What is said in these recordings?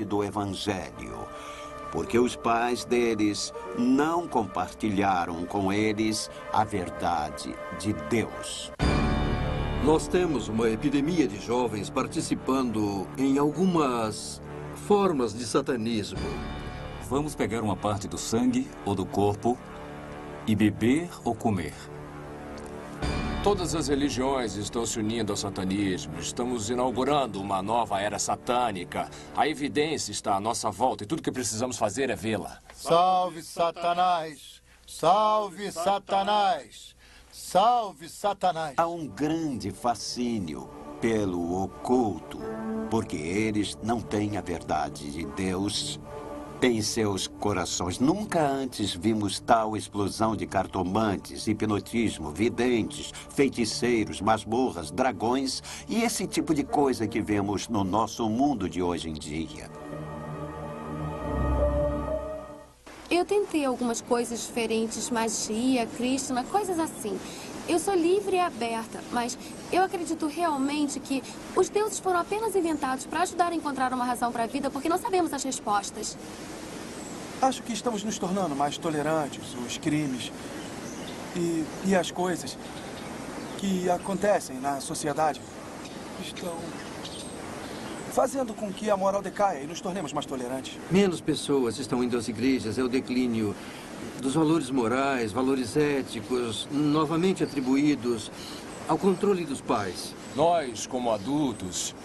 do Evangelho, porque os pais deles não compartilharam com eles a verdade de Deus. Nós temos uma epidemia de jovens participando em algumas formas de satanismo. Vamos pegar uma parte do sangue ou do corpo e beber ou comer. Todas as religiões estão se unindo ao satanismo. Estamos inaugurando uma nova era satânica. A evidência está à nossa volta e tudo que precisamos fazer é vê-la. Salve, Satanás! Salve, Satanás! Salve, Satanás! Há um grande fascínio pelo oculto, porque eles não têm a verdade de Deus em seus corações. Nunca antes vimos tal explosão de cartomantes, hipnotismo, videntes, feiticeiros, masmorras, dragões e esse tipo de coisa que vemos no nosso mundo de hoje em dia. Eu tentei algumas coisas diferentes, magia, Krishna, coisas assim. Eu sou livre e aberta, mas eu acredito realmente que os deuses foram apenas inventados para ajudar a encontrar uma razão para a vida, porque não sabemos as respostas. Acho que estamos nos tornando mais tolerantes. Os crimes e as coisas que acontecem na sociedade estão fazendo com que a moral decaia e nos tornemos mais tolerantes. Menos pessoas estão indo às igrejas, é o declínio dos valores morais, valores éticos, novamente atribuídos ao controle dos pais. Nós, como adultos,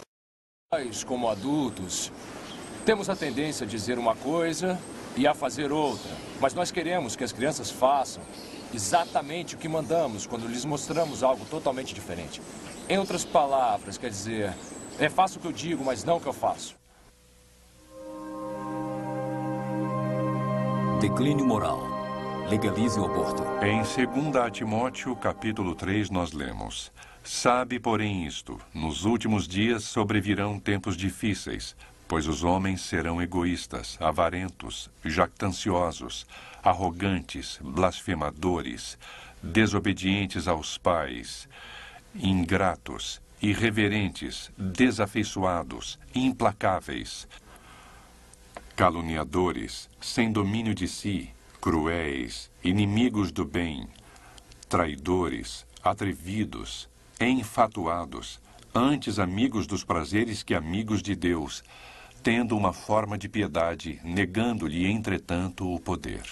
temos a tendência a dizer uma coisa e a fazer outra. Mas nós queremos que as crianças façam exatamente o que mandamos quando lhes mostramos algo totalmente diferente. Em outras palavras, quer dizer, faço o que eu digo, mas não o que eu faço. Declínio moral. Legalize o aborto. Em 2 Timóteo, capítulo 3, nós lemos: Sabe, porém, isto, nos últimos dias sobrevirão tempos difíceis, pois os homens serão egoístas, avarentos, jactanciosos, arrogantes, blasfemadores, desobedientes aos pais, ingratos, irreverentes, desafeiçoados, implacáveis, caluniadores, sem domínio de si, cruéis, inimigos do bem, traidores, atrevidos, enfatuados, antes amigos dos prazeres que amigos de Deus, tendo uma forma de piedade, negando-lhe, entretanto, o poder.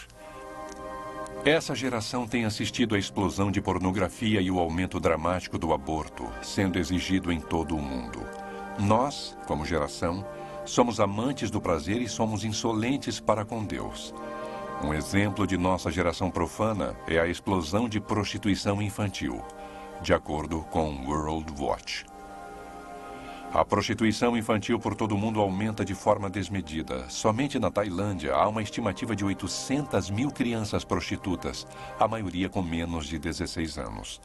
Essa geração tem assistido à explosão de pornografia e o aumento dramático do aborto, sendo exigido em todo o mundo. Nós, como geração, somos amantes do prazer e somos insolentes para com Deus. Um exemplo de nossa geração profana é a explosão de prostituição infantil, de acordo com World Watch. A prostituição infantil por todo o mundo aumenta de forma desmedida. Somente na Tailândia há uma estimativa de 800 mil crianças prostitutas, a maioria com menos de 16 anos.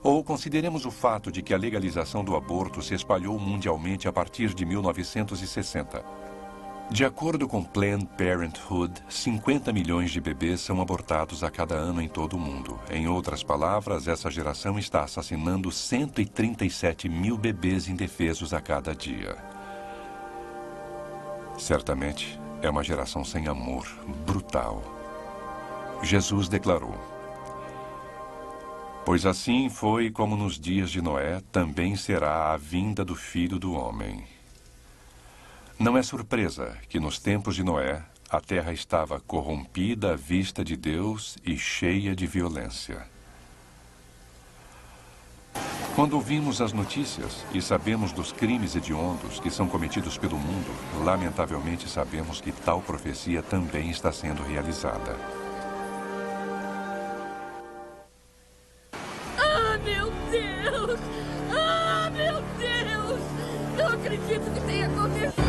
Ou consideremos o fato de que a legalização do aborto se espalhou mundialmente a partir de 1960. De acordo com Planned Parenthood, 50 milhões de bebês são abortados a cada ano em todo o mundo. Em outras palavras, essa geração está assassinando 137 mil bebês indefesos a cada dia. Certamente, é uma geração sem amor, brutal. Jesus declarou: Pois assim foi como nos dias de Noé, também será a vinda do Filho do Homem. Não é surpresa que nos tempos de Noé, a terra estava corrompida à vista de Deus e cheia de violência. Quando ouvimos as notícias e sabemos dos crimes hediondos que são cometidos pelo mundo, lamentavelmente sabemos que tal profecia também está sendo realizada. Ah, meu Deus! Ah, meu Deus! Não acredito que tenha acontecido!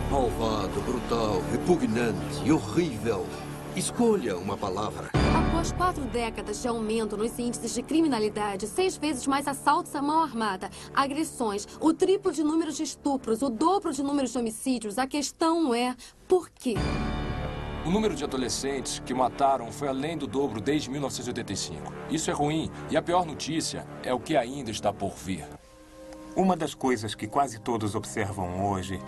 Malvado, brutal, repugnante e horrível. Escolha uma palavra. Após 4 décadas de aumento nos índices de criminalidade, 6 vezes mais assaltos à mão armada, agressões, o triplo de números de estupros, o dobro de números de homicídios, a questão é por quê? O número de adolescentes que mataram foi além do dobro desde 1985. Isso é ruim e a pior notícia é o que ainda está por vir. Uma das coisas que quase todos observam hoje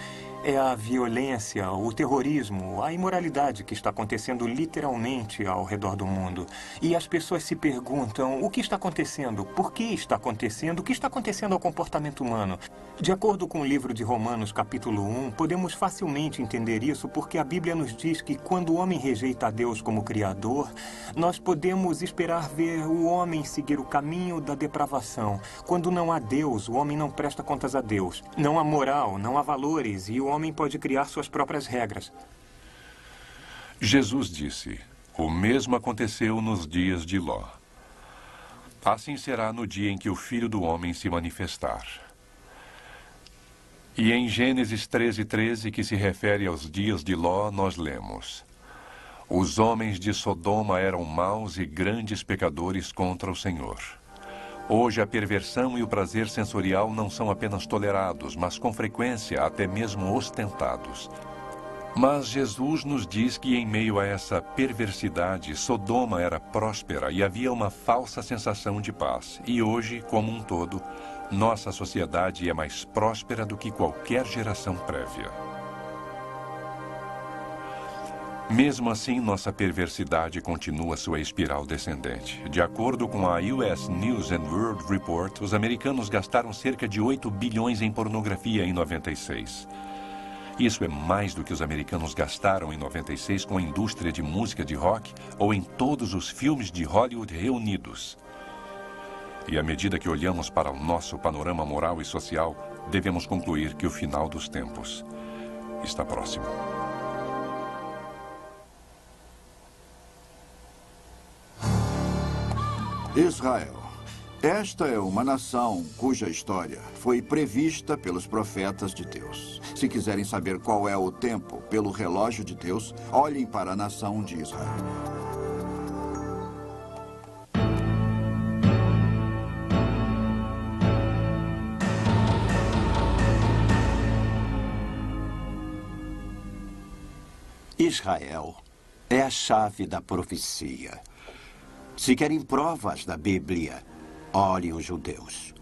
É a violência, o terrorismo, a imoralidade que está acontecendo literalmente ao redor do mundo. E as pessoas se perguntam o que está acontecendo, por que está acontecendo, o que está acontecendo ao comportamento humano. De acordo com o livro de Romanos, capítulo 1, podemos facilmente entender isso porque a Bíblia nos diz que quando o homem rejeita a Deus como Criador, nós podemos esperar ver o homem seguir o caminho da depravação. Quando não há Deus, o homem não presta contas a Deus. Não há moral, não há valores e o homem pode criar suas próprias regras. Jesus disse: o mesmo aconteceu nos dias de Ló. Assim será no dia em que o Filho do Homem se manifestar. E em Gênesis 13:13, que se refere aos dias de Ló, nós lemos: os homens de Sodoma eram maus e grandes pecadores contra o Senhor. Hoje a perversão e o prazer sensorial não são apenas tolerados, mas com frequência até mesmo ostentados. Mas Jesus nos diz que em meio a essa perversidade, Sodoma era próspera e havia uma falsa sensação de paz. E hoje, como um todo, nossa sociedade é mais próspera do que qualquer geração prévia. Mesmo assim, nossa perversidade continua sua espiral descendente. De acordo com a US News and World Report, os americanos gastaram cerca de 8 bilhões em pornografia em 96. Isso é mais do que os americanos gastaram em 96 com a indústria de música de rock ou em todos os filmes de Hollywood reunidos. E à medida que olhamos para o nosso panorama moral e social, devemos concluir que o final dos tempos está próximo. Israel. Esta é uma nação cuja história foi prevista pelos profetas de Deus. Se quiserem saber qual é o tempo pelo relógio de Deus, olhem para a nação de Israel. Israel é a chave da profecia. Se querem provas da Bíblia, olhem os judeus.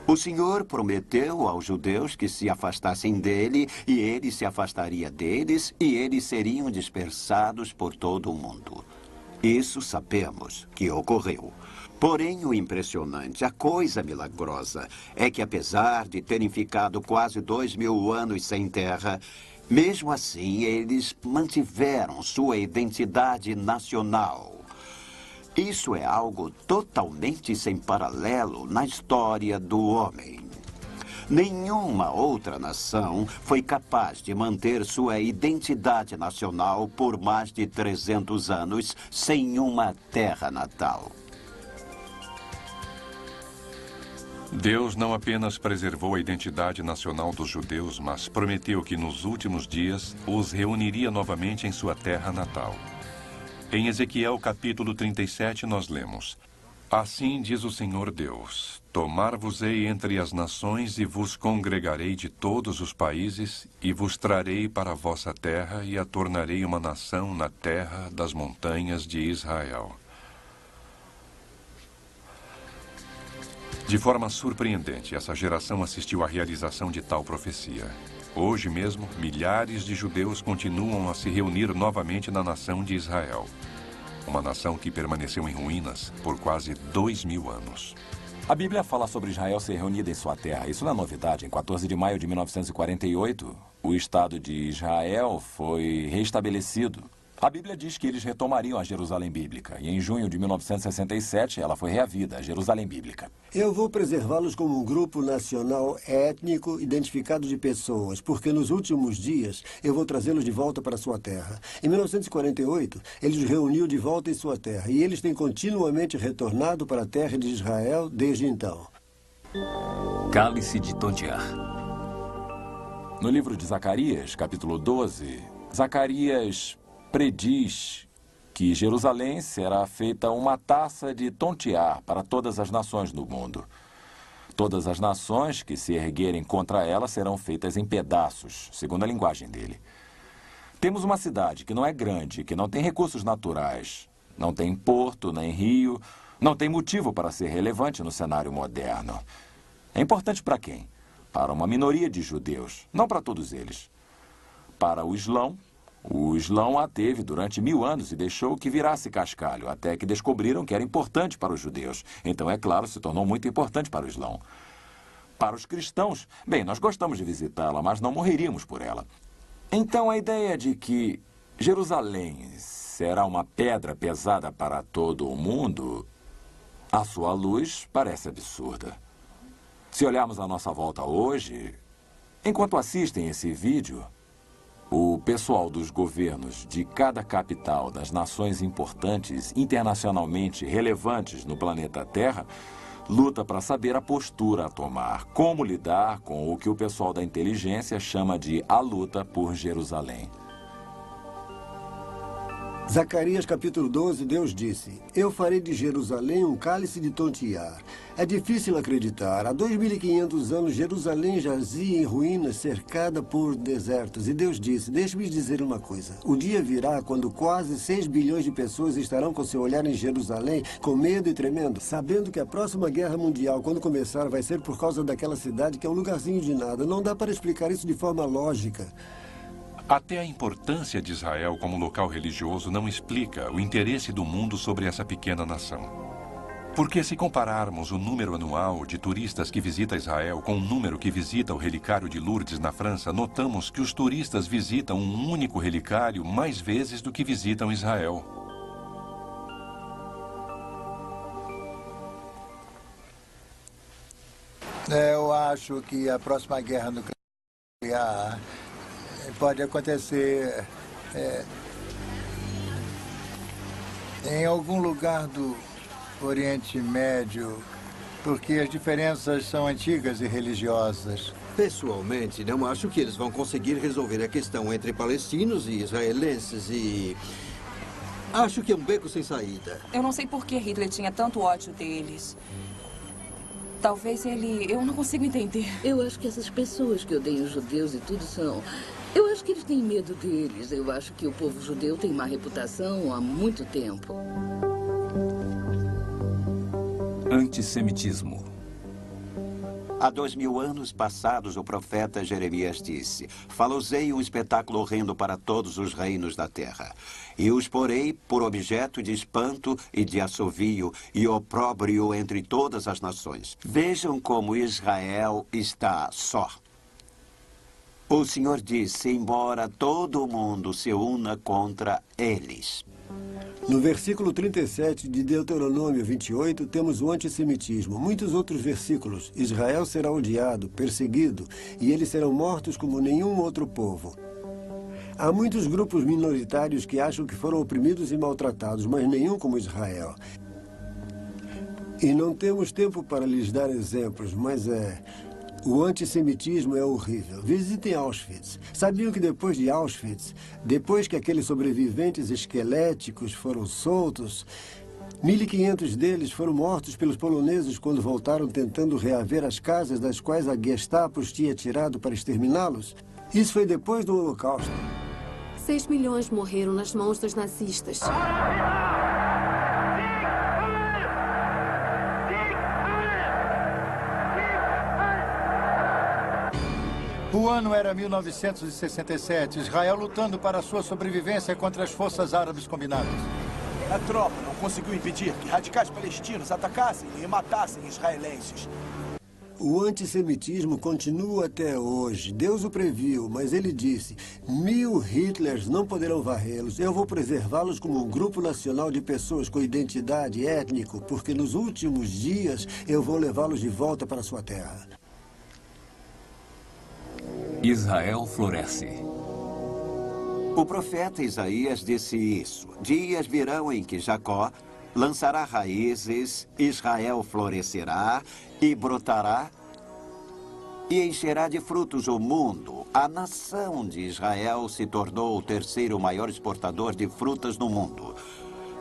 O Senhor prometeu aos judeus que se afastassem dele, e ele se afastaria deles, e eles seriam dispersados por todo o mundo. Isso sabemos que ocorreu. Porém, o impressionante, a coisa milagrosa, é que apesar de terem ficado quase 2000 anos sem terra, mesmo assim eles mantiveram sua identidade nacional. Isso é algo totalmente sem paralelo na história do homem. Nenhuma outra nação foi capaz de manter sua identidade nacional por mais de 300 anos sem uma terra natal. Deus não apenas preservou a identidade nacional dos judeus, mas prometeu que nos últimos dias os reuniria novamente em sua terra natal. Em Ezequiel capítulo 37 nós lemos: assim diz o Senhor Deus, tomar-vos-ei entre as nações e vos congregarei de todos os países e vos trarei para a vossa terra e a tornarei uma nação na terra das montanhas de Israel. De forma surpreendente, essa geração assistiu à realização de tal profecia. Hoje mesmo, milhares de judeus continuam a se reunir novamente na nação de Israel. Uma nação que permaneceu em ruínas por quase 2000 anos. A Bíblia fala sobre Israel ser reunida em sua terra. Isso não é novidade. Em 14 de maio de 1948, o Estado de Israel foi restabelecido. A Bíblia diz que eles retomariam a Jerusalém Bíblica. E em junho de 1967, ela foi reavida, a Jerusalém Bíblica. Eu vou preservá-los como um grupo nacional étnico identificado de pessoas, porque nos últimos dias eu vou trazê-los de volta para sua terra. Em 1948, ele os reuniu de volta em sua terra, e eles têm continuamente retornado para a terra de Israel desde então. Cálice de Tontiar. No livro de Zacarias, capítulo 12, Zacarias prediz que Jerusalém será feita uma taça de tontear para todas as nações do mundo. Todas as nações que se erguerem contra ela serão feitas em pedaços, segundo a linguagem dele. Temos uma cidade que não é grande, que não tem recursos naturais, não tem porto, nem rio, não tem motivo para ser relevante no cenário moderno. É importante para quem? para uma minoria de judeus, não para todos eles. Para o Islão a teve durante 1000 anos e deixou que virasse cascalho, até que descobriram que era importante para os judeus. Então, é claro, se tornou muito importante para o Islão. Para os cristãos, bem, nós gostamos de visitá-la, mas não morreríamos por ela. Então, a ideia de que Jerusalém será uma pedra pesada para todo o mundo, à sua luz, parece absurda. Se olharmos à nossa volta hoje, enquanto assistem esse vídeo, o pessoal dos governos de cada capital das nações importantes, internacionalmente relevantes no planeta Terra, luta para saber a postura a tomar, como lidar com o que o pessoal da inteligência chama de a luta por Jerusalém. Zacarias capítulo 12, Deus disse: Eu farei de Jerusalém um cálice de tontear. É difícil acreditar. Há 2.500 anos, Jerusalém jazia em ruínas, cercada por desertos. E Deus disse: Deixe-me dizer uma coisa. O dia virá quando quase 6 bilhões de pessoas estarão com seu olhar em Jerusalém, com medo e tremendo, sabendo que a próxima guerra mundial, quando começar, vai ser por causa daquela cidade que é um lugarzinho de nada. Não dá para explicar isso de forma lógica. Até a importância de Israel como local religioso não explica o interesse do mundo sobre essa pequena nação. Porque se compararmos o número anual de turistas que visita Israel com o número que visita o relicário de Lourdes na França, notamos que os turistas visitam um único relicário mais vezes do que visitam Israel. Eu acho que a próxima guerra nuclear pode acontecer em algum lugar do Oriente Médio, porque as diferenças são antigas e religiosas. Pessoalmente, não acho que eles vão conseguir resolver a questão entre palestinos e israelenses e... acho que é um beco sem saída. Eu não sei por que Hitler tinha tanto ódio deles. Talvez ele... eu não consigo entender. Eu acho que essas pessoas que odeiam os judeus e tudo são... eu acho que eles têm medo deles. Eu acho que o povo judeu tem má reputação há muito tempo. Antissemitismo. Há 2000 anos passados, o profeta Jeremias disse: Falosei um espetáculo horrendo para todos os reinos da terra, e os porei por objeto de espanto e de assovio e opróbrio entre todas as nações. Vejam como Israel está só. O Senhor disse: embora todo o mundo se una contra eles. No versículo 37 de Deuteronômio 28, temos o antissemitismo. Muitos outros versículos. Israel será odiado, perseguido, e eles serão mortos como nenhum outro povo. Há muitos grupos minoritários que acham que foram oprimidos e maltratados, mas nenhum como Israel. E não temos tempo para lhes dar exemplos, mas o antissemitismo é horrível. Visitem Auschwitz. Sabiam que depois de Auschwitz, depois que aqueles sobreviventes esqueléticos foram soltos, 1.500 deles foram mortos pelos poloneses quando voltaram tentando reaver as casas das quais a Gestapo os tinha tirado para exterminá-los? Isso foi depois do Holocausto. 6 milhões morreram nas mãos dos nazistas. O ano era 1967, Israel lutando para sua sobrevivência contra as forças árabes combinadas. A tropa não conseguiu impedir que radicais palestinos atacassem e matassem israelenses. O antissemitismo continua até hoje. Deus o previu, mas ele disse: 1000 Hitlers não poderão varrê-los. Eu vou preservá-los como um grupo nacional de pessoas com identidade étnico, porque nos últimos dias eu vou levá-los de volta para sua terra. Israel floresce. O profeta Isaías disse isso: dias virão em que Jacó lançará raízes, Israel florescerá e brotará e encherá de frutos o mundo. A nação de Israel se tornou o terceiro maior exportador de frutas no mundo.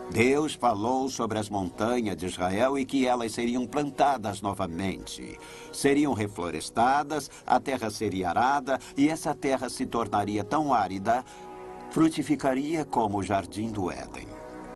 Deus falou sobre as montanhas de Israel e que elas seriam plantadas novamente. Seriam reflorestadas, a terra seria arada e essa terra se tornaria tão árida, frutificaria como o jardim do Éden.